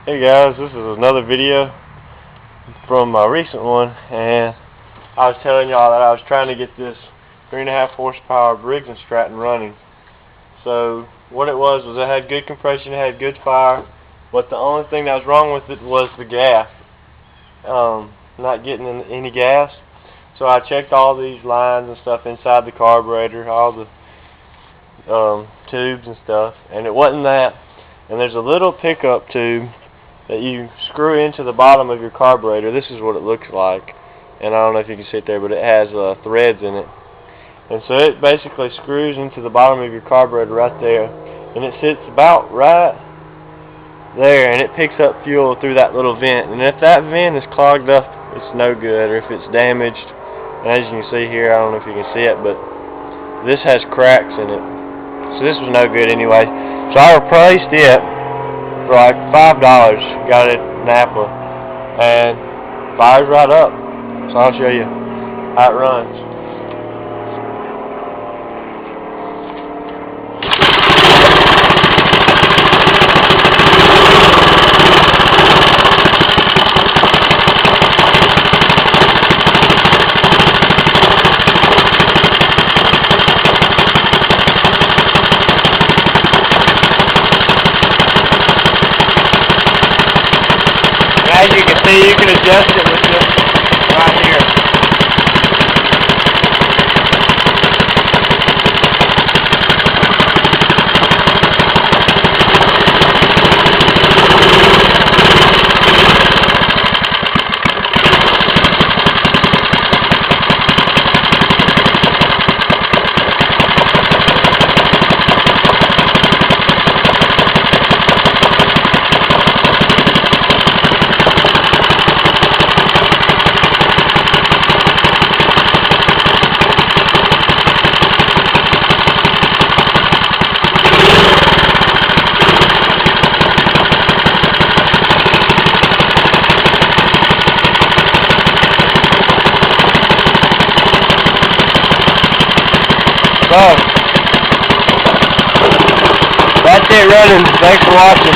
Hey guys, this is another video from my recent one, and I was telling y'all that I was trying to get this 3.5 horsepower Briggs & Stratton running. So what it was it had good compression, it had good fire, but the only thing that was wrong with it was the gas. Not getting any gas. So I checked all these lines and stuff inside the carburetor, all the tubes and stuff, and it wasn't that. And there's a little pickup tube that you screw into the bottom of your carburetor. This is what it looks like, and I don't know if you can see it there, but it has threads in it. And so it basically screws into the bottom of your carburetor right there, and it sits about right there, and it picks up fuel through that little vent. And if that vent is clogged up, it's no good, or if it's damaged. And as you can see here, I don't know if you can see it, but this has cracks in it. So this was no good anyway. So I replaced it for like $5. Got it in Napa, and fires right up. So I'll show you how it runs. As you can see, you can adjust it with this right here. So, that's it running. Thanks for watching.